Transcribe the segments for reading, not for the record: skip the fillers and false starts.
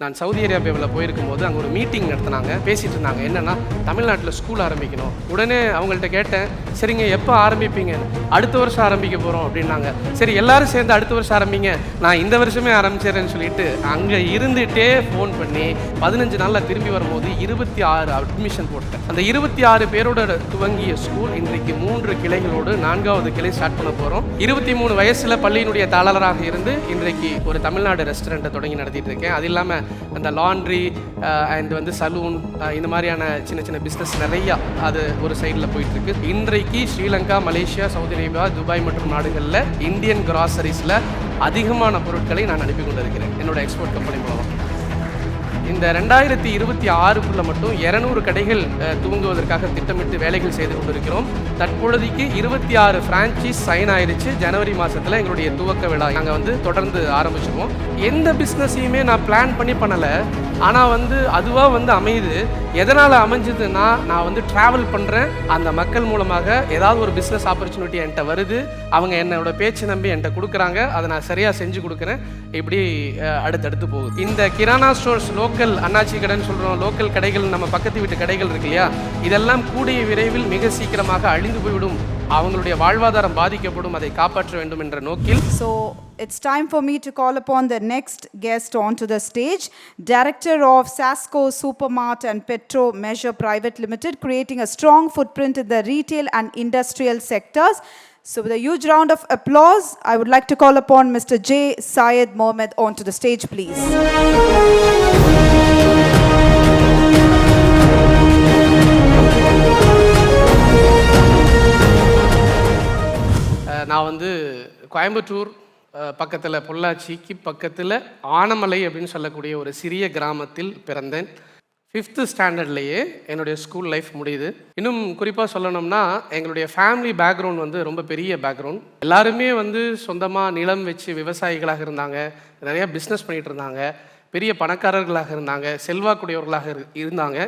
நான் சவுதி அரேபியாவில் போயிருக்கும்போது அங்கே ஒரு மீட்டிங் நடத்தினாங்க. பேசிகிட்டு இருந்தாங்க, என்னென்னா தமிழ்நாட்டில் ஸ்கூல் ஆரம்பிக்கணும். உடனே அவங்கள்ட்ட கேட்டேன், சரிங்க எப்போ ஆரம்பிப்பீங்க? அடுத்த வருஷம் ஆரம்பிக்க போகிறோம் அப்படின்னாங்க. சரி எல்லாரும் சேர்ந்து அடுத்த வருஷம் ஆரம்பிங்க, நான் இந்த வருஷமே ஆரம்பிச்சிடறேன்னு சொல்லிட்டு அங்கே இருந்துகிட்டே ஃபோன் பண்ணி 15 நாளில் திரும்பி வரும்போது 26 அட்மிஷன் போட்டேன். அந்த 26 பேரோட துவங்கிய ஸ்கூல் இன்றைக்கு 3 கிளைகளோடு 4வது கிளை ஸ்டார்ட் பண்ண போகிறோம். 23 வயசில் பள்ளியினுடைய தாளராக இருந்து இன்றைக்கு ஒரு தமிழ்நாடு ரெஸ்டாரண்ட்டை தொடங்கி நடத்திட்டு இருக்கேன். அது இல்லாமல் அந்த லாண்ட்ரி அண்ட் சலூன் இந்த மாதிரியான சின்ன சின்ன பிஸ்னஸ் நிறையா அது ஒரு சைடில் போயிட்டுருக்கு. இன்றைக்கு Sri Lanka, Malaysia, Saudi Arabia, Dubai மற்றும் நாடுகளில் இந்தியன் கிராசரிஸில் அதிகமான பொருட்களை நான் அனுப்பி கொண்டிருக்கிறேன் என்னோட எக்ஸ்போர்ட் கம்பெனி மூலம். இந்த 2026க்குள்ள மட்டும் 200 கடைகள் துவங்குவதற்காக திட்டமிட்டு வேலைகள் செய்து கொண்டிருக்கிறோம். தற்பொழுதைக்கு 26 ஃப்ரான்ச்சைஸ் சைன் ஆயிடுச்சு. ஜனவரி மாதத்தில் எங்களுடைய துவக்க விழா நாங்கள் தொடர்ந்து ஆரம்பிச்சிருவோம். எந்த பிஸ்னஸையுமே நான் பிளான் பண்ணி பண்ணலை, ஆனால் அதுவாக அமையுது. எதனால் அமைஞ்சதுன்னா, நான் ட்ராவல் பண்ணுறேன், அந்த மக்கள் மூலமாக ஏதாவது ஒரு பிஸ்னஸ் ஆப்பர்ச்சுனிட்டி என்கிட்ட வருது, அவங்க என்னோட பேச்சு நம்பி என்கிட்ட கொடுக்குறாங்க, அதை நான் சரியாக செஞ்சு கொடுக்குறேன். இப்படி அடுத்தடுத்து போகுது. இந்த கிரானா ஸ்டோர்ஸ், லோக்கல் அண்ணாச்சி கடைன்னு சொல்கிறோம், லோக்கல் கடைகள், நம்ம பக்கத்து வீட்டு கடைகள் இருக்கு இல்லையா, இதெல்லாம் கூடிய விரைவில் மிக சீக்கிரமாக அழிந்து போய்விடும், அவங்களுடைய வாழ்வாதாரம் பாதிக்கப்படும், அதை காப்பாற்ற வேண்டும் என்ற நோக்கில். So it's time for me to call upon the next guest onto the stage, Director of Sasco Supermart and Petro Measure Private Limited, creating a strong footprint in the retail and industrial sectors. So with a huge round of applause, I would like to call upon Mr. J. Syed Mohammed onto the stage, please. நான் கோயம்புத்தூர் பக்கத்தில், பொள்ளாச்சிக்கு பக்கத்தில் ஆனமலை அப்படின்னு சொல்லக்கூடிய ஒரு சிறிய கிராமத்தில் பிறந்தேன். 5th ஸ்டாண்டர்ட்லேயே என்னுடைய ஸ்கூல் லைஃப் முடியுது. இன்னும் குறிப்பாக சொல்லணும்னா, எங்களுடைய ஃபேமிலி பேக்ரவுண்ட் ரொம்ப பெரிய பேக்ரவுண்ட். எல்லாருமே சொந்தமாக நிலம் வச்சு விவசாயிகளாக இருந்தாங்க, நிறையா பிஸ்னஸ் பண்ணிகிட்டு இருந்தாங்க, பெரிய பணக்காரர்களாக இருந்தாங்க, செல்வாக்குடையவர்களாக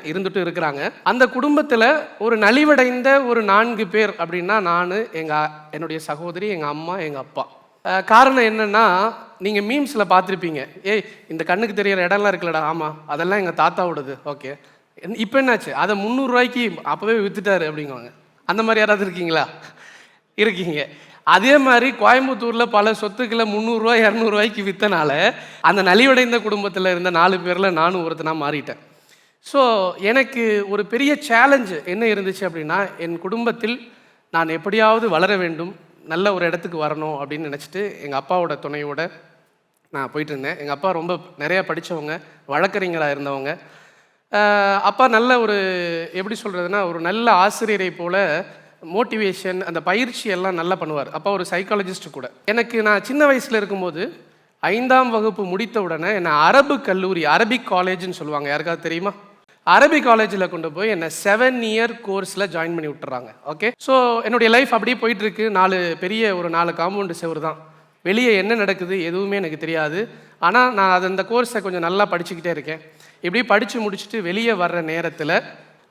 இருந்துட்டு இருக்கிறாங்க. அந்த குடும்பத்தில் ஒரு நலிவடைந்த ஒரு 4 பேர் அப்படின்னா, நான், என்னுடைய சகோதரி, எங்கள் அம்மா, எங்கள் அப்பா. காரணம் என்னென்னா, நீங்கள் மீம்ஸில் பார்த்துருப்பீங்க, ஏய் இந்த கண்ணுக்கு தெரியிற இடம்லாம் இருக்குல்லடா, ஆமாம் அதெல்லாம் எங்கள் தாத்தாவோடது, ஓகே இப்போ என்னாச்சு, அதை 300 ரூபாய்க்கு அப்போவே விற்றுட்டாரு அப்படிங்குவாங்க. அந்த மாதிரி யாராவது இருக்கீங்களா? இருக்கீங்க. அதே மாதிரி கோயம்புத்தூரில் பல சொத்துக்களை 300 ரூபாய் 200 ரூபாய்க்கு விற்றனால அந்த நலிவடைந்த குடும்பத்தில் இருந்த 4 பேரில் நானும் ஒருத்தனாக மாறிட்டேன். ஸோ எனக்கு ஒரு பெரிய சேலஞ்சு என்ன இருந்துச்சு அப்படின்னா, என் குடும்பத்தில் நான் எப்படியாவது வளர வேண்டும், நல்ல ஒரு இடத்துக்கு வரணும் அப்படின்னு நினச்சிட்டு எங்கள் அப்பாவோட துணையோடு நான் போயிட்டு இருந்தேன். எங்கள் அப்பா ரொம்ப நிறையா படித்தவங்க, வழக்கறிஞராக இருந்தவங்க. அப்பா நல்ல ஒரு எப்படி சொல்கிறதுனா, ஒரு நல்ல ஆசிரியரை போல் மோட்டிவேஷன், அந்த பயிற்சி எல்லாம் நல்லா பண்ணுவார். அப்பா ஒரு சைக்காலஜிஸ்ட் கூட. நான் சின்ன வயசில் இருக்கும்போது 5ஆம் வகுப்பு முடித்த உடனே என்னை அரபு கல்லூரி, அரபிக் காலேஜ்னு சொல்லுவாங்க, யாருக்காவது தெரியுமா? அரபிக் காலேஜில் கொண்டு போய் என்னை 7 இயர் கோர்ஸில் ஜாயின் பண்ணி விட்டுறாங்க. ஓகே, ஸோ என்னுடைய லைஃப் அப்படியே போயிட்டுருக்கு. 4 காம்பவுண்டு செவரு தான், வெளியே என்ன நடக்குது எதுவுமே எனக்கு தெரியாது. ஆனால் நான் அந்த கோர்ஸை கொஞ்சம் நல்லா படிச்சுக்கிட்டே இருக்கேன். இப்படி படித்து முடிச்சுட்டு வெளியே வர்ற நேரத்தில்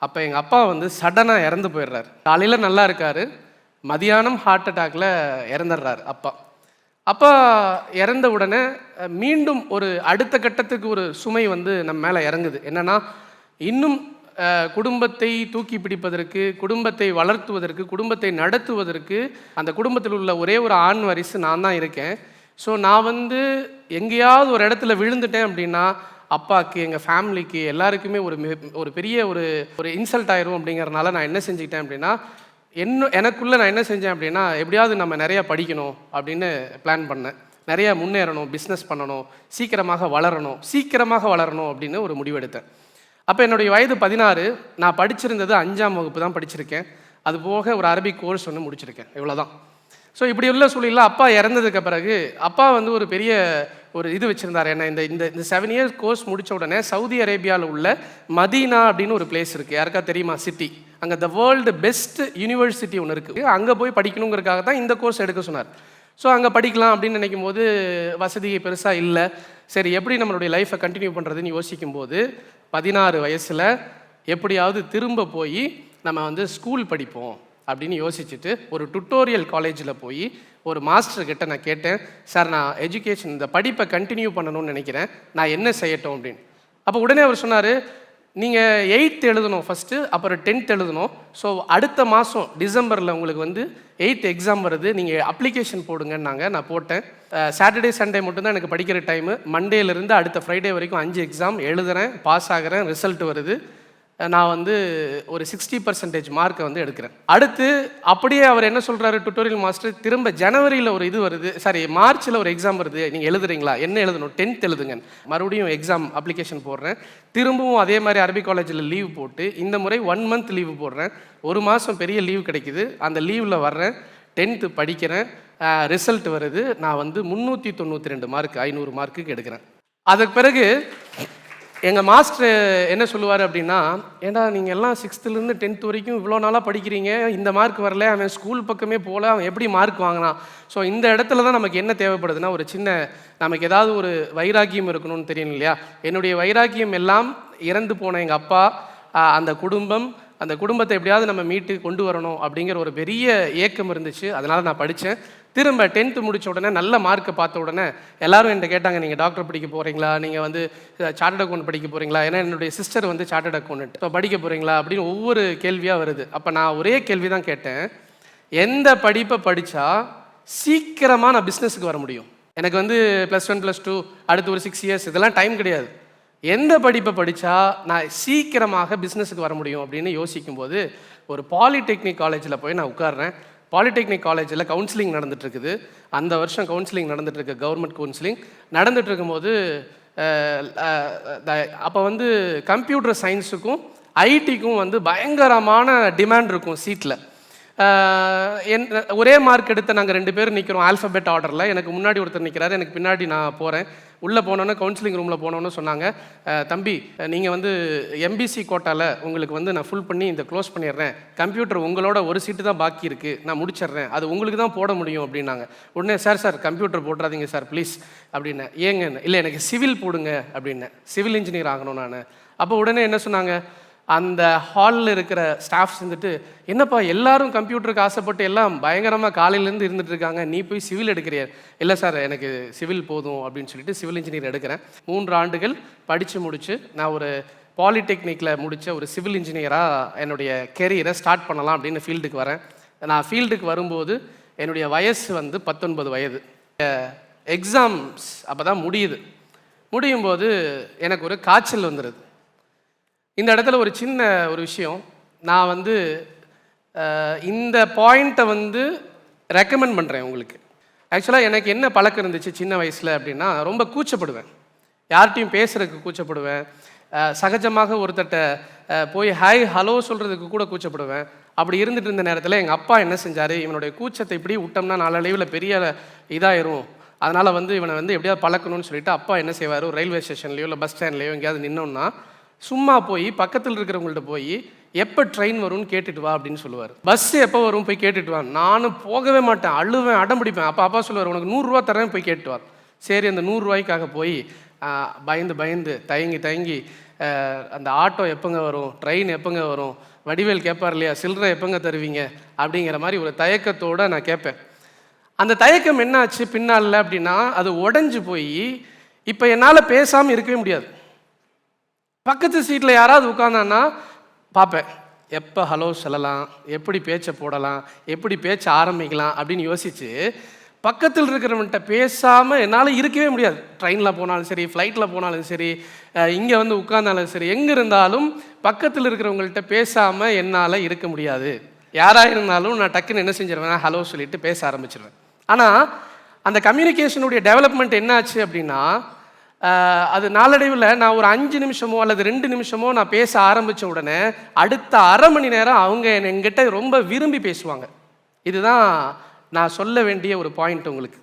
அப்போ எங்கள் அப்பா சடனாக இறந்து போயிடுறாரு. காலையில் நல்லா இருக்கார், மதியானம் ஹார்ட் அட்டாக்ல இறந்துடுறாரு அப்பா. அப்பா இறந்த உடனே மீண்டும் ஒரு அடுத்த கட்டத்துக்கு ஒரு சுமை நம்ம மேலே இறங்குது. என்னென்னா, இன்னும் குடும்பத்தை தூக்கி பிடிப்பதற்கு, குடும்பத்தை வளர்த்துவதற்கு, குடும்பத்தை நடத்துவதற்கு அந்த குடும்பத்தில் உள்ள ஒரே ஒரு ஆண் வாரிசு நான் தான் இருக்கேன். ஸோ நான் எங்கேயாவது ஒரு இடத்துல விழுந்துட்டேன் அப்படின்னா அப்பாவுக்கு, எங்கள் ஃபேமிலிக்கு, எல்லாருக்குமே ஒரு பெரிய ஒரு இன்சல்ட் ஆயிரும். அப்படிங்கிறனால நான் என்ன செஞ்சுக்கிட்டேன் அப்படின்னா, எனக்குள்ளே நான் என்ன செஞ்சேன் அப்படின்னா, எப்படியாவது நம்ம நிறையா படிக்கணும் அப்படின்னு பிளான் பண்ணேன். நிறையா முன்னேறணும், பிஸ்னஸ் பண்ணணும், சீக்கிரமாக வளரணும் அப்படின்னு ஒரு முடிவெடுத்தேன். அப்போ என்னுடைய வயது 16. நான் படிச்சிருந்தது 5ஆம் வகுப்பு தான் படிச்சிருக்கேன். அது போக ஒரு அரபிக் கோர்ஸ் முடிச்சிருக்கேன், இவ்வளோதான். ஸோ இப்படி உள்ள சூழலில் அப்பா இறந்ததுக்கு பிறகு அப்பா ஒரு பெரிய ஒரு இது வச்சுருந்தார். என்ன, இந்த 7 இயர்ஸ் கோர்ஸ் முடித்த உடனே சவுதி அரேபியாவில் உள்ள மதீனா அப்படின்னு ஒரு பிளேஸ் இருக்குது, யாருக்கா தெரியுமா? சிட்டி. அங்கே த வேர்ல்டு பெஸ்ட் யூனிவர்சிட்டி ஒன்று இருக்குது. அங்கே போய் படிக்கணுங்கிறதுக்காக தான் இந்த கோர்ஸ் எடுக்க சொன்னார். ஸோ அங்கே படிக்கலாம் அப்படின்னு நினைக்கும் போது வசதி பெருசாக இல்லை. சரி, எப்படி நம்மளுடைய லைஃப்பை கண்டினியூ பண்ணுறதுன்னு யோசிக்கும்போது 16 வயசில் எப்படியாவது திரும்ப போய் நம்ம ஸ்கூல் படிப்போம், அப்படின்னு யோசிச்சுட்டு ஒரு டுட்டோரியல் காலேஜில் போய் ஒரு மாஸ்டர்கிட்ட நான் கேட்டேன், சார் நான் எஜுகேஷன் இந்த படிப்பை கண்டினியூ பண்ணணும்னு நினைக்கிறேன், நான் என்ன செய்யட்டும் அப்படின்னு. அப்போ உடனே அவர் சொன்னார், நீங்கள் 8th எழுதணும் ஃபஸ்ட்டு, அப்புறம் 10th எழுதணும். ஸோ அடுத்த மாதம் டிசம்பரில் உங்களுக்கு வந்து 8th எக்ஸாம் வருது, நீங்கள் அப்ளிகேஷன் போடுங்கன்னாங்க. நான் போட்டேன். சாட்டர்டே சண்டே மட்டும்தான் எனக்கு படிக்கிற டைமு. மண்டேலேருந்து அடுத்த ஃப்ரைடே வரைக்கும் 5 எக்ஸாம் எழுதுகிறேன், பாஸ் ஆகிறேன், ரிசல்ட் வருது. நான் வந்து ஒரு 60% மார்க்கை வந்து எடுக்கிறேன். அடுத்து அப்படியே அவர் என்ன சொல்கிறாரு டுட்டோரியல் மாஸ்டர், திரும்ப ஜனவரியில் ஒரு இது வருது, சாரி மார்ச்சில் ஒரு எக்ஸாம் வருது, நீங்கள் எழுதுறீங்களா, என்ன எழுதணும், 10th எழுதுங்க. மறுபடியும் எக்ஸாம் அப்ளிகேஷன் போடுறேன். திரும்பவும் அதே மாதிரி அரபிக் காலேஜில் லீவ் போட்டு இந்த முறை 1 month லீவு போடுறேன். 1 மாதம் பெரிய லீவ் கிடைக்குது. அந்த லீவில் வர்றேன், 10th படிக்கிறேன், ரிசல்ட் வருது. நான் வந்து 392 மார்க், 500 மார்க்குக்கு எடுக்கிறேன். அதுக்கு பிறகு எங்கள் மாஸ்டர் என்ன சொல்லுவார் அப்படின்னா, ஏண்டா நீங்கள் எல்லாம் 6th-லேருந்து 10th வரைக்கும் இவ்வளோ நாளாக படிக்கிறீங்க, இந்த மார்க் வரல, அவன் ஸ்கூல் பக்கமே போகல, அவன் எப்படி மார்க் வாங்கினான்? ஸோ இந்த இடத்துல தான் நமக்கு என்ன தேவைப்படுதுன்னா, ஒரு சின்ன நமக்கு ஏதாவது ஒரு வைராக்கியம் இருக்கணும்னு தெரியும் இல்லையா? என்னுடைய வைராக்கியம் எல்லாம் இறந்து போன எங்கள் அப்பா, அந்த குடும்பம், அந்த குடும்பத்தை எப்படியாவது நம்ம மீட்டு கொண்டு வரணும் அப்படிங்கிற ஒரு பெரிய ஏக்கம் இருந்துச்சு. அதனால் நான் படித்தேன். திரும்ப 10th முடித்த உடனே நல்ல மார்க்கை பார்த்த உடனே எல்லாரும் என்கிட்ட கேட்டாங்க, நீங்கள் டாக்டர் படிக்க போகிறீங்களா, நீங்கள் வந்து சார்ட்டர்ட் அக்கௌண்ட் படிக்க போகிறீங்களா, ஏன்னா என்னுடைய சிஸ்டர் வந்து சார்ட்டர்ட் அக்கௌண்ட், ஸோ படிக்க போகிறீங்களா அப்படின்னு ஒவ்வொரு கேள்வியாக வருது. அப்போ நான் ஒரே கேள்வி தான் கேட்டேன், எந்த படிப்பை படித்தா சீக்கிரமாக நான் பிஸ்னஸுக்கு வர முடியும்? எனக்கு வந்து +1 +2 அடுத்து ஒரு 6 years இதெல்லாம் டைம் கிடையாது. எந்த படிப்பை படித்தா நான் சீக்கிரமாக பிஸ்னஸுக்கு வர முடியும் அப்படின்னு யோசிக்கும்போது ஒரு பாலிடெக்னிக் காலேஜில் போய் நான் உட்கார்றேன். பாலிடெக்னிக் காலேஜில் கவுன்சிலிங் நடந்துகிட்ருக்குது. அந்த வருஷம் கவுன்சிலிங் நடந்துகிட்ருக்கு, கவர்மெண்ட் கவுன்சிலிங் நடந்துகிட்ருக்கும்போது அப்போ வந்து கம்ப்யூட்டர் சயின்ஸுக்கும் ஐடிக்கும் வந்து பயங்கரமான டிமாண்ட் இருக்கும் சீட்டில். ஒரே மார்க் எடுத்த நாங்கள் 2 பேர் நிற்கிறோம் ஆல்ஃபபெட் ஆர்டரில். எனக்கு முன்னாடி ஒருத்தர் நிற்கிறாரு, எனக்கு பின்னாடி நான் போகிறேன். உள்ளே போனோன்னே கவுன்சிலிங் ரூமில் போனோன்னு சொன்னாங்க, தம்பி நீங்கள் வந்து எம்பிசி கோட்டாவில் உங்களுக்கு வந்து நான் ஃபுல் பண்ணி இந்த க்ளோஸ் பண்ணிடுறேன், கம்ப்யூட்டர் உங்களோட ஒரு சீட்டு தான் பாக்கி இருக்குது, நான் முடிச்சிடுறேன், அது உங்களுக்கு தான் போட முடியும் அப்படின்னாங்க. உடனே சார் கம்ப்யூட்டர் போட்டுறாதீங்க சார் ப்ளீஸ் அப்படின்னேன். ஏங்க? இல்லை எனக்கு சிவில் போடுங்க அப்படின்னேன், சிவில் இன்ஜினியர் ஆகணும் நான். அப்போ உடனே என்ன சொன்னாங்க, அந்த ஹாலில் இருக்கிற ஸ்டாஃப்ஸ் வந்துட்டு, என்னப்பா எல்லாரும் கம்ப்யூட்டருக்கு ஆசைப்பட்டு எல்லாம் பயங்கரமாக காலையிலேருந்து இருந்துட்டு இருக்காங்க, நீ போய் சிவில் எடுக்கிறியா? இல்லை சார் எனக்கு சிவில் போதும் அப்படின்னு சொல்லிட்டு சிவில் இன்ஜினியர் எடுக்கிறேன். 3 ஆண்டுகள் படித்து முடித்து நான் ஒரு பாலிடெக்னிக்கில் முடித்த ஒரு சிவில் இன்ஜினியராக என்னுடைய கெரியரை ஸ்டார்ட் பண்ணலாம் அப்படின்னு ஃபீல்டுக்கு வரேன். நான் ஃபீல்டுக்கு வரும்போது என்னுடைய வயசு வந்து 19 வயது. எக்ஸாம்ஸ் அப்போ தான் முடியும் போது எனக்கு ஒரு காய்ச்சல் வந்துடுது. இந்த இடத்துல ஒரு சின்ன ஒரு விஷயம், நான் வந்து இந்த பாயிண்ட்டை வந்து ரெக்கமெண்ட் பண்ணுறேன் உங்களுக்கு. ஆக்சுவலாக எனக்கு என்ன பழக்கம் இருந்துச்சு சின்ன வயசில் அப்படின்னா, ரொம்ப கூச்சப்படுவேன், யார்கிட்டையும் பேசுகிறதுக்கு கூச்சப்படுவேன், சகஜமாக ஒருத்தட்ட போய் ஹாய் ஹலோ சொல்கிறதுக்கு கூட கூச்சப்படுவேன். அப்படி இருந்துட்டு இருந்த நேரத்தில் எங்கள் அப்பா என்ன செஞ்சார், இவனுடைய கூச்சத்தை இப்படி விட்டோம்னா நாளடைவில் பெரிய இதாயிரும், அதனால் வந்து இவனை வந்து எப்படியாவது பழக்கணும்னு சொல்லிட்டு அப்பா என்ன செய்வார், ஒரு ரயில்வே ஸ்டேஷன்லையோ இல்லை பஸ் ஸ்டாண்ட்லேயோ எங்கேயாவது நின்னோன்னா சும்மா போய் பக்கத்தில் இருக்கிறவங்கள்ட்ட போய் எப்போ ட்ரெயின் வரும்னு கேட்டுட்டு வா அப்படின்னு சொல்லுவார். பஸ் எப்போ வரும் போய் கேட்டுட்டு வா. நானும் போகவே மாட்டேன், அழுவேன், அடம் பிடிப்பேன். அப்பா சொல்லுவார், உனக்கு 100 ரூபா தரேன் போய் கேட்டு வா. சரி, அந்த 100 ரூபாய்க்காக போய் பயந்து தயங்கி அந்த ஆட்டோ எப்போங்க வரும், ட்ரெயின் எப்போங்க வரும், வடிவேல் கேட்பார் இல்லையா, சில்லறை எப்போங்க தருவீங்க அப்படிங்கிற மாதிரி ஒரு தயக்கத்தோடு நான் கேட்பேன். அந்த தயக்கம் என்னாச்சு பின்னால் அப்படின்னா, அது உடஞ்சி போய் இப்போ என்னால் பேசாமல் இருக்கவே முடியாது. பக்கத்து சீட்டில் யாராவது உட்காந்தான்னா பார்ப்பேன், எப்போ ஹலோ சொல்லலாம், எப்படி பேச்சை போடலாம், எப்படி பேச்சை ஆரம்பிக்கலாம் அப்படின்னு யோசித்து பக்கத்தில் இருக்கிறவன்கிட்ட பேசாமல் என்னால் இருக்கவே முடியாது. ட்ரெயினில் போனாலும் சரி, ஃப்ளைட்டில் போனாலும் சரி, இங்கே வந்து உட்கார்ந்தாலும் சரி, எங்கே இருந்தாலும் பக்கத்தில் இருக்கிறவங்கள்ட்ட பேசாமல் என்னால் இருக்க முடியாது. யாராக இருந்தாலும் நான் டக்குன்னு என்ன செஞ்சிருவேன், ஹலோ சொல்லிட்டு பேச ஆரம்பிச்சிருவேன். ஆனால் அந்த கம்யூனிகேஷனுடைய டெவலப்மெண்ட் என்ன ஆச்சு அப்படின்னா, அது நாளடைவில் நான் ஒரு 5 நிமிஷமோ அல்லது 2 நிமிஷமோ நான் பேச ஆரம்பித்த உடனே அடுத்த அரை மணி நேரம் அவங்க என்கிட்ட ரொம்ப விரும்பி பேசுவாங்க. இதுதான் நான் சொல்ல வேண்டிய ஒரு பாயிண்ட் உங்களுக்கு.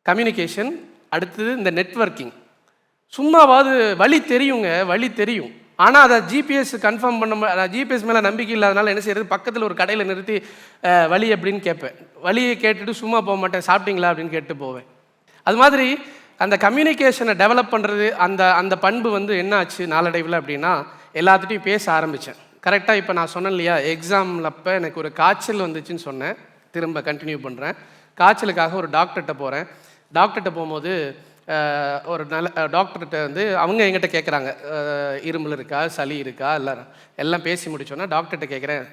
கம்யூனிகேஷன், அடுத்தது இந்த நெட்வொர்க்கிங். சும்மாவாது வழி தெரியும், ஆனால் அதை ஜிபிஎஸ் கன்ஃபார்ம் பண்ண, ஜிபிஎஸ் மேலே நம்பிக்கை இல்லாதனால என்ன செய்யறது, பக்கத்தில் ஒரு கடையில் நிறுத்தி வழி எப்படின்னு கேட்பேன். வழியை கேட்டுட்டு சும்மா போக மாட்டேன், சாப்பிட்டீங்களா அப்படின்னு கேட்டு போவேன். அது மாதிரி அந்த கம்யூனிகேஷனை டெவலப் பண்ணுறது, அந்த பண்பு வந்து என்ன ஆச்சு நாளடைவில் அப்படின்னா, எல்லாத்துட்டையும் பேச ஆரம்பித்தேன். கரெக்டாக இப்போ நான் சொன்னேன் இல்லையா, எக்ஸாமில் அப்போ எனக்கு ஒரு காய்ச்சல் வந்துச்சுன்னு சொன்னேன். திரும்ப கண்டினியூ பண்ணுறேன். காய்ச்சலுக்காக ஒரு டாக்டர்கிட்ட போகிறேன். டாக்டர்கிட்ட போகும்போது ஒரு நல்ல டாக்டர்கிட்ட வந்து அவங்க என்கிட்ட கேட்குறாங்க, இருமல் இருக்கா, சளி இருக்கா, எல்லாம் பேசி முடிச்சோன்னா டாக்டர்கிட்ட கேட்குறேன்,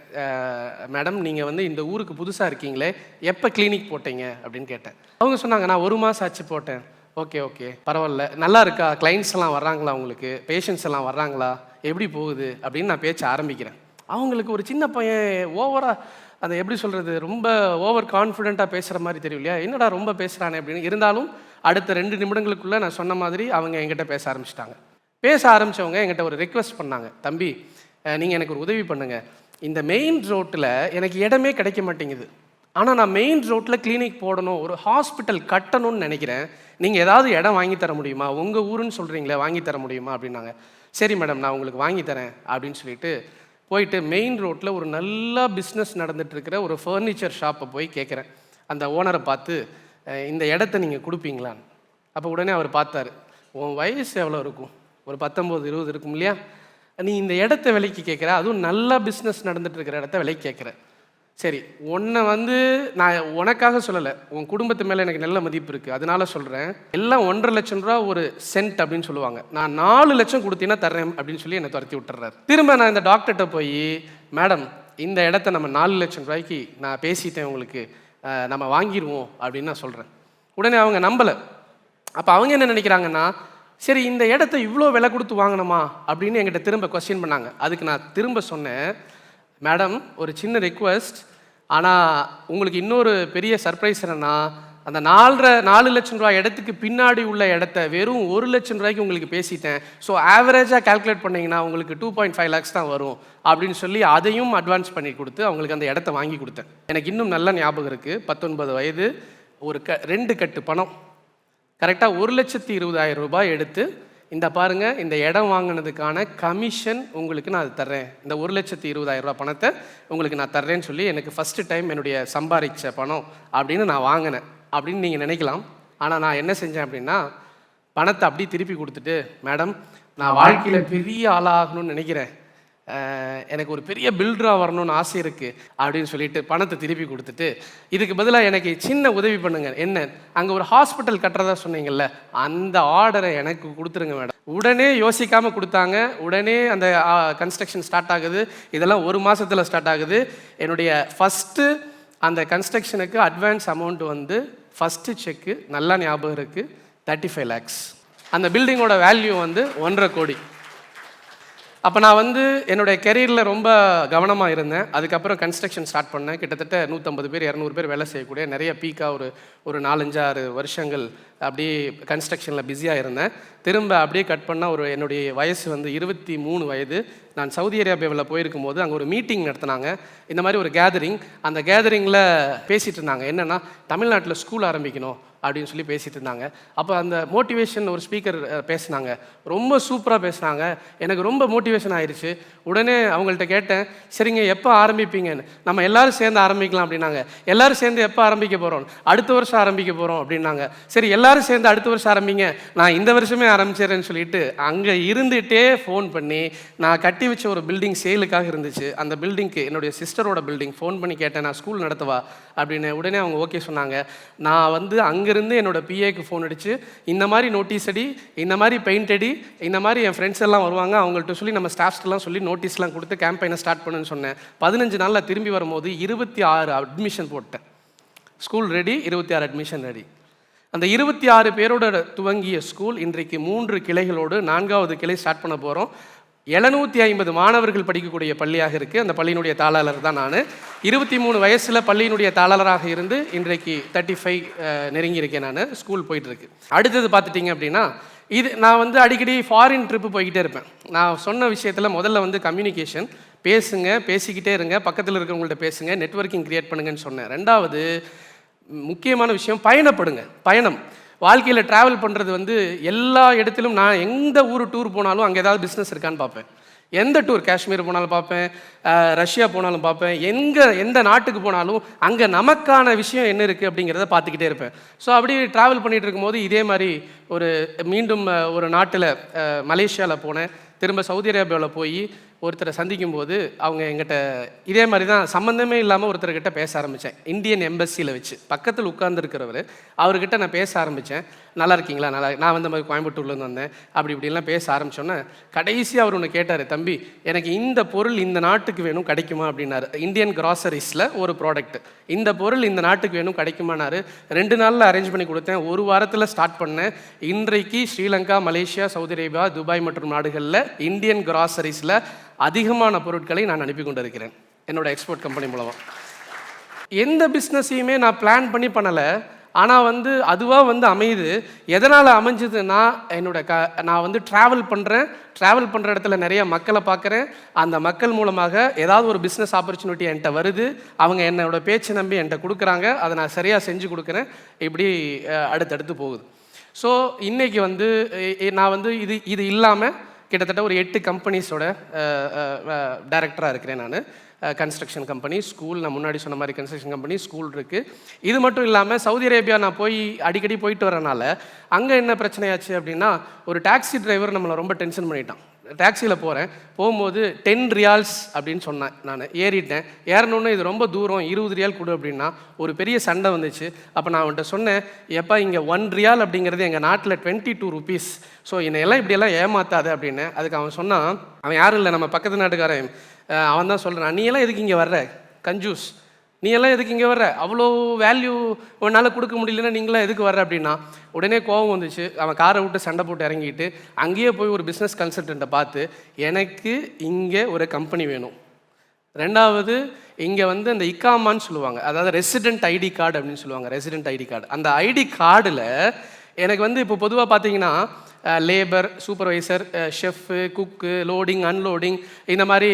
மேடம் நீங்கள் வந்து இந்த ஊருக்கு புதுசாக இருக்கீங்களே, எப்போ கிளினிக் போட்டீங்க அப்படின்னு கேட்டேன். அவங்க சொன்னாங்க, நான் 1 மாதம் ஆச்சு போட்டேன். ஓகே பரவாயில்ல, நல்லா இருக்கா, கிளைண்ட்ஸ் எல்லாம் வர்றாங்களா, உங்களுக்கு பேஷண்ட்ஸ் எல்லாம் வர்றாங்களா, எப்படி போகுது அப்படின்னு நான் பேச்ச ஆரம்பிக்கிறேன். அவங்களுக்கு ஒரு சின்ன பையன் ஓவராக அதை எப்படி சொல்கிறது, ரொம்ப ஓவர் கான்ஃபிடென்ட்டாக பேசுகிற மாதிரி தெரியும் இல்லையா, என்னடா ரொம்ப பேசுகிறானே அப்படின்னு. இருந்தாலும் அடுத்த 2 நிமிடங்களுக்குள்ளே நான் சொன்ன மாதிரி அவங்க என்கிட்ட பேச ஆரம்பிச்சிட்டாங்க. பேச ஆரம்பித்தவங்க என்கிட்ட ஒரு ரெக்வஸ்ட் பண்ணாங்க, தம்பி நீங்கள் எனக்கு ஒரு உதவி பண்ணுங்கள், இந்த மெயின் ரோட்டில் எனக்கு இடமே கிடைக்க மாட்டேங்குது, ஆனால் நான் மெயின் ரோட்டில் கிளினிக் போடணும், ஒரு ஹாஸ்பிட்டல் கட்டணும்னு நினைக்கிறேன், நீங்கள் ஏதாவது இடம் வாங்கி தர முடியுமா, உங்கள் ஊருன்னு சொல்கிறீங்களே, வாங்கி தர முடியுமா அப்படின்னாங்க. சரி மேடம், நான் உங்களுக்கு வாங்கி தரேன் அப்படின்னு சொல்லிட்டு போயிட்டு மெயின் ரோட்டில் ஒரு நல்ல பிஸ்னஸ் நடந்துகிட்ருக்கிற ஒரு ஃபர்னிச்சர் ஷாப்பை போய் கேட்குறேன். அந்த ஓனரை பார்த்து, இந்த இடத்த நீங்கள் கொடுப்பீங்களான்னு. அப்போ உடனே அவர் பார்த்தாரு, உன் வயசு எவ்வளோ இருக்கும், ஒரு 19-20 இருக்கும் இல்லையா, நீ இந்த இடத்த விலைக்கு கேட்குற, அதுவும் நல்ல பிஸ்னஸ் நடந்துகிட்ருக்கிற இடத்த விலைக்கு கேட்குற. சரி, உன்னை வந்து நான் உனக்காக சொல்லலை, உன் குடும்பத்து மேலே எனக்கு நல்ல மதிப்பு இருக்குது, அதனால சொல்கிறேன், எல்லாம் 1.5 லட்சம் ரூபா ஒரு சென்ட் அப்படின்னு சொல்லுவாங்க, நான் 4 லட்சம் கொடுத்தீங்கன்னா தர்றேன் அப்படின்னு சொல்லி என்னை துரத்தி விட்டுறாரு. திரும்ப நான் இந்த டாக்டர்கிட்ட போய், மேடம் இந்த இடத்த நம்ம 4 லட்சம் ரூபாய்க்கு நான் பேசிட்டேன், உங்களுக்கு நம்ம வாங்கிடுவோம் அப்படின்னு நான் சொல்கிறேன். உடனே அவங்க நம்பலை. அப்போ அவங்க என்ன நினைக்கிறாங்கன்னா, சரி இந்த இடத்த இவ்வளோ விலை கொடுத்து வாங்கணுமா அப்படின்னு என்கிட்ட திரும்ப கொஸ்டின் பண்ணாங்க. அதுக்கு நான் திரும்ப சொன்னேன், மேடம் ஒரு சின்ன ரெக்வஸ்ட், ஆனால் உங்களுக்கு இன்னொரு பெரிய சர்ப்ரைஸ் என்னென்னா, அந்த 4 லட்சம் ரூபா இடத்துக்கு பின்னாடி உள்ள இடத்த வெறும் 1 லட்சம் ரூபாய்க்கு உங்களுக்கு பேசிட்டேன், ஸோ ஆவரேஜாக கால்குலேட் பண்ணிங்கன்னா உங்களுக்கு 2.5 lakhs தான் வரும் அப்படின்னு சொல்லி அதையும் அட்வான்ஸ் பண்ணி கொடுத்து அவங்களுக்கு அந்த இடத்த வாங்கி கொடுத்தேன். எனக்கு இன்னும் நல்ல ஞாபகம் இருக்குது, 19 வயது, ஒரு 2 கட்டு பணம், கரெக்டாக 1,20,000 ரூபாய் எடுத்து, இந்த பாருங்கள் இந்த இடம் வாங்கினதுக்கான கமிஷன் உங்களுக்கு நான் அது தர்றேன், இந்த 1,20,000 ரூபா பணத்தை உங்களுக்கு நான் தர்றேன்னு சொல்லி எனக்கு ஃபஸ்ட்டு டைம் என்னுடைய சம்பாதிச்ச பணம் அப்படின்னு நான் வாங்கினேன் அப்படின்னு நீங்கள் நினைக்கலாம். ஆனால் நான் என்ன செஞ்சேன் அப்படின்னா, பணத்தை அப்படியே திருப்பி கொடுத்துட்டு, மேடம் நான் வாழ்க்கையில் பெரிய ஆளாகணும்னு நினைக்கிறேன், எனக்கு ஒரு பெரிய பில்டராக வரணும்னு ஆசை இருக்குது அப்படின்னு சொல்லிட்டு பணத்தை திருப்பி கொடுத்துட்டு, இதுக்கு பதிலாக எனக்கு சின்ன உதவி பண்ணுங்க, என்ன அங்கே ஒரு ஹாஸ்பிட்டல் கட்டுறதா சொன்னீங்கல்ல, அந்த ஆர்டரை எனக்கு கொடுத்துருங்க மேடம். உடனே யோசிக்காமல் கொடுத்தாங்க. உடனே அந்த கன்ஸ்ட்ரக்ஷன் ஸ்டார்ட் ஆகுது. இதெல்லாம் 1 மாதத்தில் ஸ்டார்ட் ஆகுது. என்னுடைய ஃபஸ்ட்டு அந்த கன்ஸ்ட்ரக்ஷனுக்கு அட்வான்ஸ் அமௌண்ட் வந்து ஃபஸ்ட்டு செக்கு நல்லா ஞாபகம் இருக்குது, 35 lakhs. அந்த பில்டிங்கோட வேல்யூ வந்து 1.5 கோடி. அப்போ நான் வந்து என்னுடைய கெரியரில் ரொம்ப கவனமாக இருந்தேன். அதுக்கப்புறம் கன்ஸ்ட்ரக்ஷன் ஸ்டார்ட் பண்ணேன். கிட்டத்தட்ட 150 பேர் 200 பேர் வேலை செய்யக்கூடிய நிறைய பீக்காக ஒரு 4-5-6 வருஷங்கள் அப்படியே கன்ஸ்ட்ரக்ஷனில் பிஸியாக இருந்தேன். திரும்ப அப்படியே கட் பண்ணால் என்னுடைய வயசு வந்து 23 வயது. நான் சவுதி அரேபியாவில் போயிருக்கும் போது அங்கே ஒரு மீட்டிங் நடத்தினாங்க, இந்த மாதிரி ஒரு கேதரிங். அந்த கேதரிங்கில் பேசிகிட்டு இருந்தாங்க, என்னென்னா தமிழ்நாட்டில் ஸ்கூல் ஆரம்பிக்கணும் அப்படின்னு சொல்லி பேசிகிட்டு இருந்தாங்க. அப்போ அந்த மோட்டிவேஷன் ஒரு ஸ்பீக்கர் பேசினாங்க, ரொம்ப சூப்பராக பேசினாங்க. எனக்கு ரொம்ப மோட்டிவேஷன் ஆயிடுச்சு. உடனே அவங்கள்ட்ட கேட்டேன், சரிங்க எப்போ ஆரம்பிப்பீங்கன்னு. நம்ம எல்லோரும் சேர்ந்து ஆரம்பிக்கலாம் அப்படின்னாங்க. எல்லோரும் சேர்ந்து எப்போ ஆரம்பிக்க போகிறோம், அடுத்த வருஷம் ஆரம்பிக்க போகிறோம் அப்படின்னாங்க. சரி எல்லோரும் சேர்ந்து அடுத்த வருஷம் ஆரம்பிங்க, நான் இந்த வருஷமே ஆரம்பிச்சிடறேன்னு சொல்லிட்டு அங்கே இருந்துகிட்டே ஃபோன் பண்ணி, நான் கட்டி வச்ச ஒரு பில்டிங் சேலுக்காக இருந்துச்சு, அந்த பில்டிங்க்கு என்னுடைய சிஸ்டரோட பில்டிங், ஃபோன் பண்ணி கேட்டேன், நான் ஸ்கூல் நடத்தவா அப்படின்னு. உடனே அவங்க ஓகே சொன்னாங்க. நான் வந்து அங்கேருந்து என்னோட பிஏக்கு ஃபோன் அடித்து, இந்த மாதிரி நோட்டீஸ் அடி, இந்த மாதிரி பெயிண்ட் அடி, இந்த மாதிரி என் ஃப்ரெண்ட்ஸ் எல்லாம் வருவாங்க, அவங்கள்ட்ட சொல்லி நம்ம ஸ்டாஃப்ஸ்லாம் சொல்லி நோட்டீஸ்லாம் கொடுத்து கேம்பெயினை ஸ்டார்ட் பண்ணுன்னு சொன்னேன். 15 நாளில் திரும்பி வரும்போது 26 அட்மிஷன் போட்டேன். School ready, 26 admission ready. அந்த 26 பேரோட துவங்கிய ஸ்கூல் இன்றைக்கு 3 கிளைகளோடு 4வது கிளை ஸ்டார்ட் பண்ண போகிறோம். 750 மாணவர்கள் படிக்கக்கூடிய பள்ளியாக இருக்குது. அந்த பள்ளியினுடைய தாளாளர் தான் நான். 23 வயசில் பள்ளியினுடைய தாளாளராக இருந்து இன்றைக்கு 35 நெருங்கியிருக்கேன். நான் ஸ்கூல் போயிட்டுருக்கு. அடுத்தது பார்த்துட்டிங்க அப்படின்னா, இது நான் வந்து அடிக்கடி ஃபாரின் ட்ரிப்பு போய்கிட்டே இருப்பேன். நான் சொன்ன விஷயத்தில் முதல்ல வந்து கம்யூனிகேஷன், பேசுங்க, பேசிக்கிட்டே இருங்க, பக்கத்தில் இருக்கிறவங்கள்ட்ட பேசுங்க, நெட்வொர்க்கிங் க்ரியேட் பண்ணுங்கன்னு சொன்னேன். 2வது முக்கியமான விஷயம், பயணப்படுங்க. பயணம் வாழ்க்கையில் ட்ராவல் பண்ணுறது வந்து எல்லா இடத்திலும், நான் எந்த ஊர் டூர் போனாலும் அங்கே ஏதாவது பிஸ்னஸ் இருக்கான்னு பார்ப்பேன். எந்த டூர், காஷ்மீர் போனாலும் பார்ப்பேன், ரஷ்யா போனாலும் பார்ப்பேன், எந்த நாட்டுக்கு போனாலும் அங்கே நமக்கான விஷயம் என்ன இருக்குது அப்படிங்கிறத பார்த்துக்கிட்டே இருப்பேன். ஸோ அப்படி ட்ராவல் பண்ணிகிட்டு இருக்கும்போது இதே மாதிரி மீண்டும் ஒரு நாட்டில் மலேசியாவில் போனேன். திரும்ப சவுதி அரேபியாவில் போய் ஒருத்தரை சந்திக்கும் போது அவங்க எங்கிட்ட இதே மாதிரி தான் சம்மந்தமே இல்லாமல் ஒருத்தர்கிட்ட பேச ஆரம்பித்தேன். இந்தியன் எம்பசியில் வச்சு பக்கத்தில் உட்கார்ந்துருக்கிறவர், அவர்கிட்ட நான் பேச ஆரம்பித்தேன். நல்லா இருக்கீங்களா, நல்லா, நான் வந்து மாதிரி கோயம்புத்தூர்லேருந்து வந்தேன், அப்படி இப்படிலாம் பேச ஆரம்பித்தோன்னே கடைசியாக அவர் ஒன்று கேட்டார், தம்பி எனக்கு இந்த பொருள் இந்த நாட்டுக்கு வேணும் கிடைக்குமா அப்படின்னாரு. இந்தியன் கிராசரிஸில் ஒரு ப்ராடக்ட், இந்த பொருள் இந்த நாட்டுக்கு வேணும் கிடைக்குமானாரு. 2 நாளில் அரேஞ்ச் பண்ணி கொடுத்தேன். 1 வாரத்தில் ஸ்டார்ட் பண்ணேன். இன்றைக்கு Sri Lanka, Malaysia, Saudi Arabia, Dubai மற்றும் நாடுகளில் இந்தியன் கிராசரிஸில் அதிகமான பொருட்களை நான் அனுப்பி கொண்டிருக்கிறேன் என்னோட எக்ஸ்போர்ட் கம்பெனி மூலமாக. எந்த பிஸ்னஸையுமே நான் பிளான் பண்ணி பண்ணலை, ஆனால் வந்து அதுவாக வந்து அமையுது. எதனால் அமைஞ்சதுன்னா என்னோட நான் வந்து ட்ராவல் பண்ணுற இடத்துல நிறைய மக்களை பார்க்குறேன். அந்த மக்கள் மூலமாக ஏதாவது ஒரு பிஸ்னஸ் ஆப்பர்ச்சுனிட்டி என்கிட்ட வருது, அவங்க என்னோட பேச்சு நம்பி என்கிட்ட கொடுக்குறாங்க, அதை நான் சரியாக செஞ்சு கொடுக்குறேன். இப்படி அடுத்தடுத்து போகுது. ஸோ இன்றைக்கி வந்து நான் வந்து இது இல்லாமல் கிட்டத்தட்ட ஒரு 8 கம்பெனிஸோட டைரக்டராக இருக்கிறேன் நான். கன்ஸ்ட்ரக்ஷன் கம்பெனி, ஸ்கூல், நான் முன்னாடி சொன்ன மாதிரி கன்ஸ்ட்ரக்ஷன் கம்பெனி, ஸ்கூல் இருக்குது. இது மட்டும் இல்லாமல் சவுதி அரேபியா நான் அடிக்கடி போயிட்டு வரனால அங்கே என்ன பிரச்சனையாச்சு அப்படின்னா, ஒரு டாக்ஸி டிரைவர் நம்மளை ரொம்ப டென்ஷன் பண்ணிட்டான். டாக்ஸியில் போகும்போது 10 ரியால்ஸ் அப்படின்னு சொன்னேன். நான் ஏறிட்டேன். ஏறணுன்னு இது ரொம்ப தூரம், 20 ரியால் கொடு அப்படின்னா ஒரு பெரிய சண்டை வந்துச்சு. அப்போ நான் அவன்கிட்ட சொன்னேன், எப்போ இங்கே 1 ரியால் அப்படிங்கிறது எங்கள் நாட்டில் 22 ருபீஸ், ஸோ என்னையெல்லாம் இப்படியெல்லாம் ஏமாத்தாது அப்படின்னு. அதுக்கு அவன் சொன்னான், அவன் யாரும் இல்லை, நம்ம பக்கத்து நாட்டுக்காரன். அவன் தான் சொல்கிறான், நீ எல்லாம் எதுக்கு இங்கே வர்ற கஞ்சூஸ், நீ எல்லாம் எதுக்கு இங்கே வர்ற, அவ்வளோ வேல்யூ உன்னால் கொடுக்க முடியலன்னா நீங்களாம் எதுக்கு வர்ற அப்படின்னா. உடனே கோபம் வந்துச்சு. அவன் காரை விட்டு சண்டை போட்டு இறங்கிட்டு அங்கேயே போய் ஒரு பிஸ்னஸ் கன்சல்டண்ட்டை பார்த்து, எனக்கு இங்கே ஒரு கம்பெனி வேணும், 2வது இங்கே வந்து அந்த இக்காமான்னு சொல்லுவாங்க, அதாவது ரெசிடென்ட் ஐடி கார்டு அப்படின்னு சொல்லுவாங்க, ரெசிடென்ட் ஐடி கார்டு. அந்த ஐடி கார்டில் எனக்கு வந்து இப்போ பொதுவாக பார்த்தீங்கன்னா லேபர், சூப்பர்வைசர், ஷெஃப்பு, குக்கு, லோடிங், அன்லோடிங், இந்த மாதிரி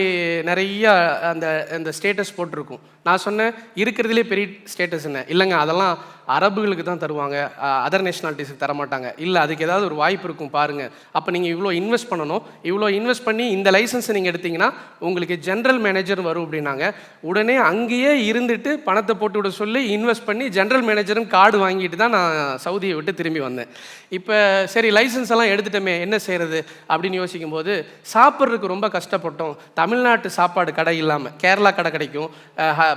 நிறைய அந்த ஸ்டேட்டஸ் போட்டிருக்கும். நான் சொன்னேன், இருக்கிறதுலே பெரிய ஸ்டேட்டஸ் என்ன, இல்லைங்க அதெல்லாம் அரபுகளுக்கு தான் தருவாங்க, அதர் நேஷ்னாலிட்டிஸுக்கு தரமாட்டாங்க. இல்லை, அதுக்கு ஏதாவது ஒரு வாய்ப்பு இருக்கும் பாருங்கள். அப்போ நீங்கள் இவ்வளோ இன்வெஸ்ட் பண்ணணும், இவ்வளோ இன்வெஸ்ட் பண்ணி இந்த லைசன்ஸை நீங்கள் எடுத்திங்கன்னா உங்களுக்கு ஜென்ரல் மேனேஜர் வரும் அப்படின்னாங்க. உடனே அங்கேயே இருந்துட்டு பணத்தை போட்டு விட சொல்லி இன்வெஸ்ட் பண்ணி ஜென்ரல் மேனேஜரும் கார்டு வாங்கிட்டு தான் நான் சவுதியை விட்டு திரும்பி வந்தேன். இப்போ சரி லைசன்ஸ் எல்லாம் எடுத்துட்டோமே, என்ன செய்கிறது அப்படின்னு யோசிக்கும் போது சாப்பிட்றதுக்கு ரொம்ப கஷ்டப்பட்டோம். தமிழ்நாட்டு சாப்பாடு கடை இல்லாமல், கேரளா கடை கிடைக்கும்,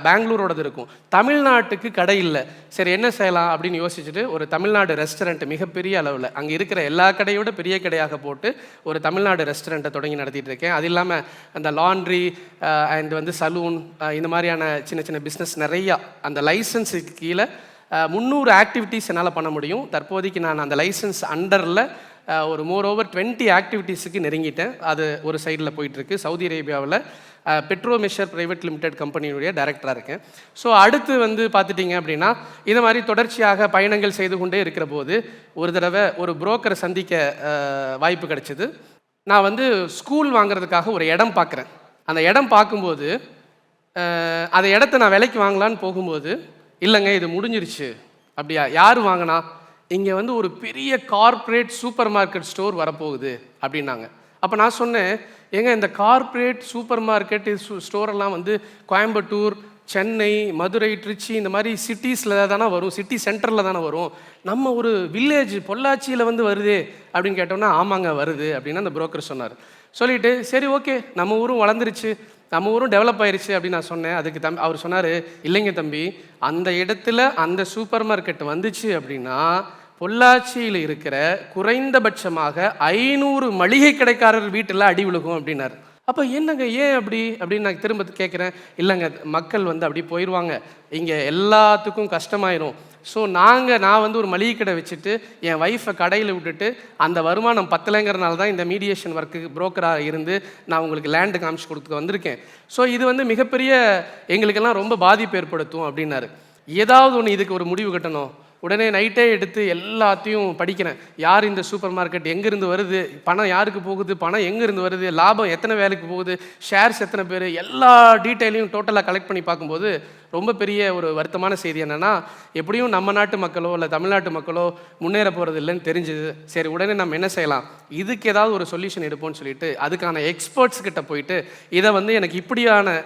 பெங்களூரோடது இருக்கும், தமிழ்நாட்டுக்கு கடை இல்லை. சரி என்ன செய்யலாம் அப்படின்னு யோசிச்சுட்டு ஒரு தமிழ்நாடு ரெஸ்டாரண்ட் மிகப்பெரிய அளவில் அங்கே இருக்கிற எல்லா கடையோட பெரிய கடையாக போட்டு ஒரு தமிழ்நாடு ரெஸ்டாரண்ட்டை தொடங்கி நடத்திட்டு இருக்கேன். அது இல்லாமல் அந்த லாண்ட்ரி அண்ட் வந்து சலூன், இந்த மாதிரியான சின்ன சின்ன பிஸ்னஸ் நிறையா அந்த லைசன்ஸுக்கு கீழே 300 ஆக்டிவிட்டீஸ் என்னால் பண்ண முடியும். தற்போதைக்கு நான் அந்த லைசன்ஸ் அண்டரில் ஒரு மோரோவர் 20 ஆக்டிவிட்டீஸுக்கு நெருங்கிட்டேன். அது ஒரு சைடில் போயிட்டுருக்கு. சவுதி அரேபியாவில் பெட்ரோ மெஷர் பிரைவேட் லிமிடெட் கம்பெனியுடைய டைரக்டராக இருக்கேன். ஸோ அடுத்து வந்து பார்த்துட்டிங்க அப்படின்னா இது மாதிரி தொடர்ச்சியாக பயணங்கள் செய்து கொண்டே இருக்கிற போது ஒரு தடவை ஒரு புரோக்கரை சந்திக்க வாய்ப்பு கிடைச்சிது. நான் வந்து ஸ்கூல் வாங்குறதுக்காக ஒரு இடம் பார்க்குறேன். அந்த இடம் பார்க்கும்போது அந்த இடத்த நான் விலைக்கு வாங்கலான்னு போகும்போது, இல்லைங்க இது முடிஞ்சிருச்சு. அப்படியா, யார் வாங்கினா, இங்கே வந்து ஒரு பெரிய கார்ப்பரேட் சூப்பர் மார்க்கெட் ஸ்டோர் வரப்போகுது அப்படின்னாங்க. அப்போ நான் சொன்னேன், ஏங்க இந்த கார்ப்பரேட் சூப்பர் மார்க்கெட் ஸ்டோரெல்லாம் வந்து கோயம்புத்தூர், சென்னை, மதுரை, திருச்சி இந்த மாதிரி சிட்டிஸில் தானே வரும், சிட்டி சென்டரில் தானே வரும், நம்ம ஒரு வில்லேஜ் பொள்ளாச்சியில் வந்து வருதே அப்படின்னு கேட்டோம்னா, ஆமாங்க வருது அப்படின்னு அந்த புரோக்கர் சொன்னார். சொல்லிவிட்டு சரி ஓகே நம்ம ஊரும் வளர்ந்துருச்சு, நம்ம ஊரும் டெவலப் ஆயிடுச்சு அப்படின்னு நான் சொன்னேன். அதுக்கு அவர் சொன்னார், இல்லைங்க தம்பி, அந்த இடத்துல அந்த சூப்பர் மார்க்கெட் வந்துச்சு அப்படின்னா பொள்ளாச்சியில் இருக்கிற குறைந்தபட்சமாக 500 மளிகை கடைக்காரர் வீட்டில் அடி விழுகும் அப்படின்னாரு. அப்போ என்னங்க ஏன் அப்படின்னு நான் திரும்ப கேட்குறேன். இல்லைங்க மக்கள் வந்து அப்படி போயிடுவாங்க, இங்கே எல்லாத்துக்கும் கஷ்டமாயிரும். ஸோ நான் வந்து ஒரு மளிகை கடை வச்சுட்டு என் ஒய்ஃபை கடையில் விட்டுட்டு அந்த வருமானம் பத்தலைங்கிறனால தான் இந்த மீடியேஷன் ஒர்க்கு புரோக்கராக இருந்து நான் உங்களுக்கு லேண்டு காமிச்சு கொடுத்து வந்திருக்கேன். ஸோ இது வந்து மிகப்பெரிய எங்களுக்கெல்லாம் ரொம்ப பாதிப்பு ஏற்படுத்தும் அப்படின்னாரு. ஏதாவது ஒன்று இதுக்கு ஒரு முடிவு கட்டணும். உடனே நைட்டே எடுத்து எல்லாத்தையும் படிக்கிறேன். யார் இந்த சூப்பர் மார்க்கெட், எங்கேருந்து வருது, பணம் யாருக்கு போகுது, பணம் எங்கேருந்து வருது, லாபம் எத்தனை வேலைக்கு போகுது, ஷேர்ஸ் எத்தனை பேர், எல்லா டீட்டெயிலையும் டோட்டலாக கலெக்ட் பண்ணி பார்க்கும்போது ரொம்ப பெரிய ஒரு வருத்தமான செய்தி என்னென்னா, எப்படியும் நம்ம நாட்டு மக்களோ இல்லை தமிழ்நாட்டு மக்களோ முன்னேற போகிறது இல்லைன்னு தெரிஞ்சுது. சரி உடனே நம்ம என்ன செய்யலாம், இதுக்கு ஏதாவது ஒரு சொல்யூஷன் எடுப்போம்னு சொல்லிட்டு அதுக்கான எக்ஸ்பர்ட்ஸ் கிட்ட போயிட்டு இதை வந்து எனக்கு இப்படியான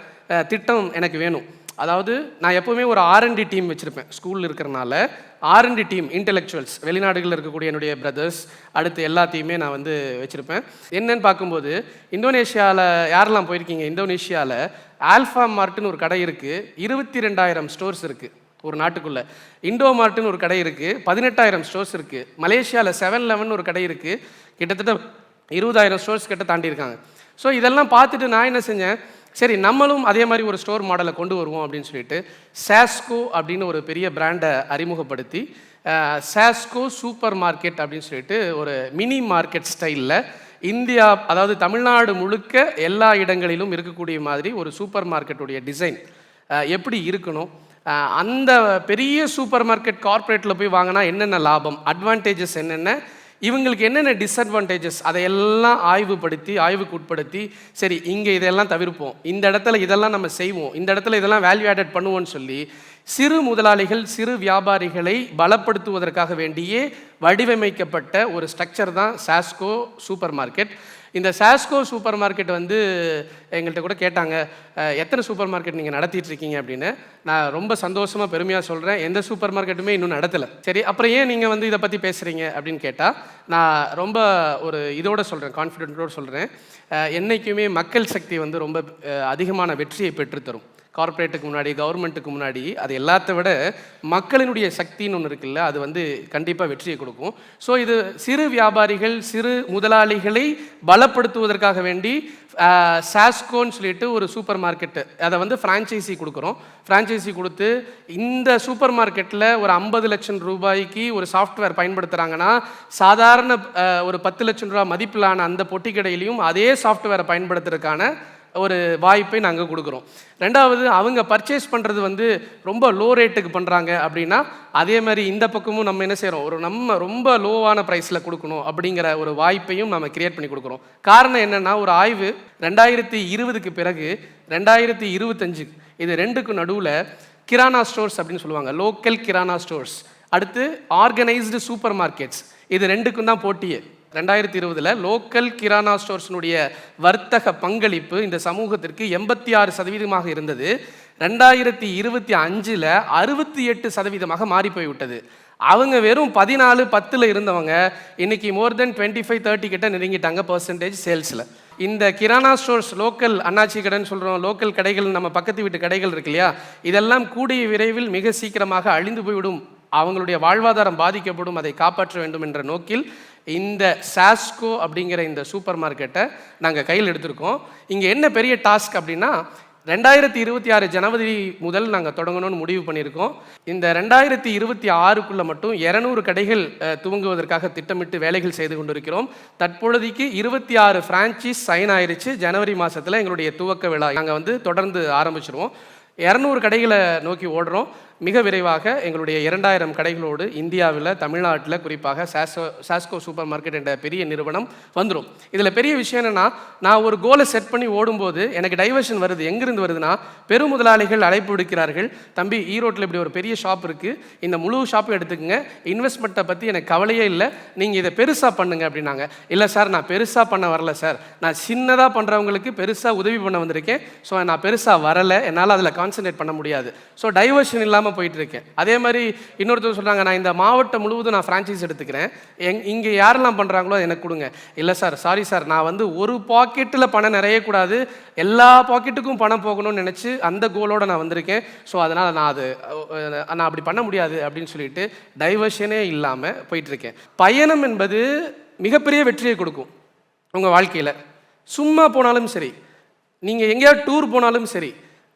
திட்டம் எனக்கு வேணும். அதாவது நான் எப்போவுமே ஒரு R&D டீம் வச்சுருப்பேன். ஸ்கூலில் இருக்கிறனால R&D டீம் இன்டெலெக்சுவல்ஸ் வெளிநாடுகளில் இருக்கக்கூடிய என்னுடைய பிரதர்ஸ் அடுத்து எல்லாத்தையுமே நான் வந்து வச்சுருப்பேன். என்னன்னு பார்க்கும்போது இந்தோனேஷியாவில் யாரெல்லாம் போயிருக்கீங்க? இந்தோனேஷியாவில் ஆல்ஃபா மார்ட்னு ஒரு கடை இருக்குது, 22,000 ஸ்டோர்ஸ் இருக்குது ஒரு நாட்டுக்குள்ளே. இண்டோ மார்ட்னு ஒரு கடை இருக்குது, 18,000 ஸ்டோர்ஸ் இருக்குது. மலேசியாவில் 7-Eleven ஒரு கடை இருக்குது, கிட்டத்தட்ட 20,000 ஸ்டோர்ஸ் கிட்ட தாண்டியிருக்காங்க. ஸோ இதெல்லாம் பார்த்துட்டு நான் என்ன செஞ்சேன், சரி நம்மளும் அதே மாதிரி ஒரு ஸ்டோர் மாடலை கொண்டு வருவோம் அப்படின்னு சொல்லிட்டு சாஸ்கோ அப்படின்னு ஒரு பெரிய பிராண்டை அறிமுகப்படுத்தி சாஸ்கோ சூப்பர் மார்க்கெட் அப்படின்னு சொல்லிட்டு ஒரு மினி மார்க்கெட் ஸ்டைலில் இந்தியா, அதாவது தமிழ்நாடு முழுக்க எல்லா இடங்களிலும் இருக்கக்கூடிய மாதிரி ஒரு சூப்பர் மார்க்கெட்டுடைய டிசைன் எப்படி இருக்கணும், அந்த பெரிய சூப்பர் மார்க்கெட் கார்ப்பரேட்டில் போய் வாங்கினா என்னென்ன லாபம், அட்வான்டேஜஸ் என்னென்ன, இவங்களுக்கு என்னென்ன டிஸ்அட்வான்டேஜஸ், அதையெல்லாம் ஆய்வுக்கு உட்படுத்தி சரி இங்கே இதெல்லாம் தவிர்ப்போம், இந்த இடத்துல இதெல்லாம் நம்ம செய்வோம், இந்த இடத்துல இதெல்லாம் வேல்யூ ஆடட் பண்ணுவோம்னு சொல்லி சிறு முதலாளிகள் சிறு வியாபாரிகளை பலப்படுத்துவதற்காக வேண்டியே வடிவமைக்கப்பட்ட ஒரு ஸ்ட்ரக்சர் தான் சாஸ்கோ சூப்பர் மார்க்கெட். இந்த சாஸ்கோ சூப்பர் மார்க்கெட் வந்து எங்கள்கிட்ட கூட கேட்டாங்க, எத்தனை சூப்பர் மார்க்கெட் நீங்கள் நடத்திட்டு இருக்கீங்க அப்படின்னு. நான் ரொம்ப சந்தோஷமாக பெருமையாக சொல்கிறேன், எந்த சூப்பர் மார்க்கெட்டுமே இன்னும் நடத்தலை. சரி, அப்புறம் ஏன் நீங்கள் வந்து இதை பற்றி பேசுகிறீங்க அப்படின்னு கேட்டால் நான் ரொம்ப ஒரு இதோட சொல்கிறேன், கான்ஃபிடென்ட்டோடு சொல்கிறேன். என்றைக்குமே மக்கள் சக்தி வந்து ரொம்ப அதிகமான வெற்றியை பெற்றுத்தரும். கார்ப்பரேட்டுக்கு முன்னாடி, கவர்மெண்ட்டுக்கு முன்னாடி, அது எல்லாத்த விட மக்களினுடைய சக்தின்னு ஒன்று இருக்குல்ல, அது வந்து கண்டிப்பாக வெற்றியை கொடுக்கும். ஸோ இது சிறு வியாபாரிகள் சிறு முதலாளிகளை பலப்படுத்துவதற்காக வேண்டி சாஸ்கோன்னு சொல்லிட்டு ஒரு சூப்பர் மார்க்கெட்டு அதை வந்து ஃப்ரான்ச்சைசி கொடுக்குறோம். ஃப்ரான்ச்சைசி கொடுத்து இந்த சூப்பர் மார்க்கெட்டில் ஒரு 50 லட்சம் ரூபாய்க்கு ஒரு சாஃப்ட்வேர் பயன்படுத்துகிறாங்கன்னா சாதாரண ஒரு 10 லட்சம் ரூபா மதிப்பிலான அந்த பொட்டி கடையிலையும் அதே சாஃப்ட்வேரை பயன்படுத்துறதுக்கான ஒரு வாய்ப்பை நாங்கள் கொடுக்குறோம். ரெண்டாவது, அவங்க பர்ச்சேஸ் பண்ணுறது வந்து ரொம்ப லோ ரேட்டுக்கு பண்ணுறாங்க அப்படின்னா அதே மாதிரி இந்த பக்கமும் நம்ம என்ன செய்கிறோம், நம்ம ரொம்ப லோவான ப்ரைஸில் கொடுக்கணும் அப்படிங்கிற ஒரு வாய்ப்பையும் நம்ம கிரியேட் பண்ணி கொடுக்குறோம். காரணம் என்னென்னா, ஒரு ஆய்வு 2020க்கு பிறகு 2025 இது ரெண்டுக்கும் நடுவில் கிரானா ஸ்டோர்ஸ் அப்படின்னு சொல்லுவாங்க, லோக்கல் கிரானா ஸ்டோர்ஸ், அடுத்து ஆர்கனைஸ்டு சூப்பர் மார்க்கெட்ஸ், இது ரெண்டுக்கும் தான் போட்டியே. 2020 லோக்கல் கிரானா ஸ்டோர்ஸினுடைய வர்த்தக பங்களிப்பு இந்த சமூகத்திற்கு 86% இருந்தது. 2025 68% மாறி போய்விட்டது. அவங்க வெறும் 14-10 இருந்தவங்க இன்னைக்கு மோர் தென் 25-30 கிட்ட நெருங்கிட்டாங்க பர்சன்டேஜ் சேல்ஸில். இந்த கிரானா ஸ்டோர்ஸ், லோக்கல் அண்ணாச்சி கடைன்னு சொல்கிறோம், லோக்கல் கடைகள், நம்ம பக்கத்து வீட்டு கடைகள் இருக்கு இல்லையா, இதெல்லாம் கூடிய விரைவில் மிக சீக்கிரமாக அழிந்து போய்விடும், அவங்களுடைய வாழ்வாதாரம் பாதிக்கப்படும், அதை காப்பாற்ற வேண்டும் என்ற நோக்கில் இந்த சாஸ்கோ அப்படிங்கிற இந்த சூப்பர் மார்க்கெட்டை நாங்கள் கையில் எடுத்திருக்கோம். இங்கே என்ன பெரிய டாஸ்க் அப்படின்னா, 2026 ஜனவரி முதல் நாங்கள் தொடங்கணும்னு முடிவு பண்ணியிருக்கோம். இந்த 2026க்குள்ளே மட்டும் 200 கடைகள் துவங்குவதற்காக திட்டமிட்டு வேலைகள் செய்து கொண்டிருக்கிறோம். தற்பொழுதைக்கு 26 ஃப்ரான்ச்சைஸ் சைன் ஆயிடுச்சு. ஜனவரி மாதத்தில் எங்களுடைய துவக்க விழா நாங்கள் வந்து தொடர்ந்து ஆரம்பிச்சிருவோம். 200 கடைகளை நோக்கி ஓடுறோம். மிக விரைவாக எங்களுடைய 2000 கடைகளோடு இந்தியாவில், தமிழ்நாட்டில் குறிப்பாக சாஸ்கோ சூப்பர் மார்க்கெட் என்ற பெரிய நிறுவனம் வந்துடும். இதில் பெரிய விஷயம் என்னென்னா, நான் ஒரு கோலை செட் பண்ணி ஓடும்போது எனக்கு டைவர்ஷன் வருது. எங்கேருந்து வருதுன்னா, பெரும் முதலாளிகள் அழைப்பு விடுக்கிறார்கள், தம்பி ஈரோட்டில் இப்படி ஒரு பெரிய ஷாப் இருக்குது, இந்த முழு ஷாப்பும் எடுத்துக்கங்க, இன்வெஸ்ட்மெண்ட்டை பற்றி எனக்கு கவலையே இல்லை, நீங்கள் இதை பெருசாக பண்ணுங்க அப்படின்னாங்க. இல்லை சார், நான் பெருசாக பண்ண வரல சார், நான் சின்னதாக பண்ணுறவங்களுக்கு பெருசாக உதவி பண்ண வந்திருக்கேன், ஸோ நான் பெருசாக வரலை, என்னால் அதில் கான்சன்ட்ரேட் பண்ண முடியாது, ஸோ டைவர்ஷன் இல்லாமல் போயிட்டு இருக்கேன். அதே மாதிரி இன்னொருத்தர் சொல்றாங்க, நான் இந்த மாவட்டம் முழுவதும் நான் ஃப்ரான்ச்சைஸ் எடுத்துக்கிறேன், இங்கே யாரெல்லாம் பண்ணுறாங்களோ எனக்கு கொடுங்க. இல்லை சார், சாரி சார், நான் வந்து ஒரு பாக்கெட்டில் பணம் நிறைய கூடாது, எல்லா பாக்கெட்டுக்கும் பணம் போகணும்னு நினச்சி அந்த கோலோடு நான் வந்திருக்கேன், ஸோ அதனால் நான் அப்படி பண்ண முடியாது அப்படின்னு சொல்லிட்டு டைவர்ஷனே இல்லாமல் போயிட்டுருக்கேன். பயணம் என்பது மிகப்பெரிய வெற்றியை கொடுக்கும் உங்கள் வாழ்க்கையில். சும்மா போனாலும் சரி, நீங்கள் எங்கேயாவது டூர் போனாலும் சரி,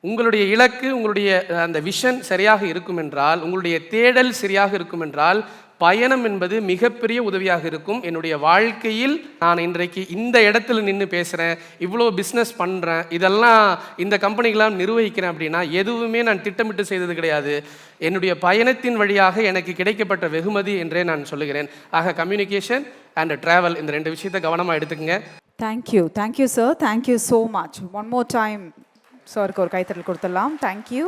உங்களுடைய இலக்கு, உங்களுடைய அந்த விஷன் சரியாக இருக்கும் என்றால், உங்களுடைய தேடல் சரியாக இருக்கும் என்றால், பயணம் என்பது மிகப்பெரிய உதவியாக இருக்கும். என்னுடைய வாழ்க்கையில் நான் இன்றைக்கு இந்த இடத்துல நின்று பேசுகிறேன், இவ்வளோ பிஸ்னஸ் பண்ணுறேன், இதெல்லாம் இந்த கம்பெனிகளாம் நிர்வகிக்கிறேன் அப்படின்னா எதுவுமே நான் திட்டமிட்டு செய்தது கிடையாது. என்னுடைய பயணத்தின் வழியாக எனக்கு கிடைக்கப்பட்ட வெகுமதி என்றே நான் சொல்லுகிறேன். ஆக கம்யூனிகேஷன் அண்ட் ட்ராவல், இந்த 2 விஷயத்தை கவனமாக எடுத்துக்கங்க. Thank you sir, thank you so much. One more time சாருக்கு ஒரு கைத்தட்டல் கொடுத்துடலாம். தேங்க்யூ.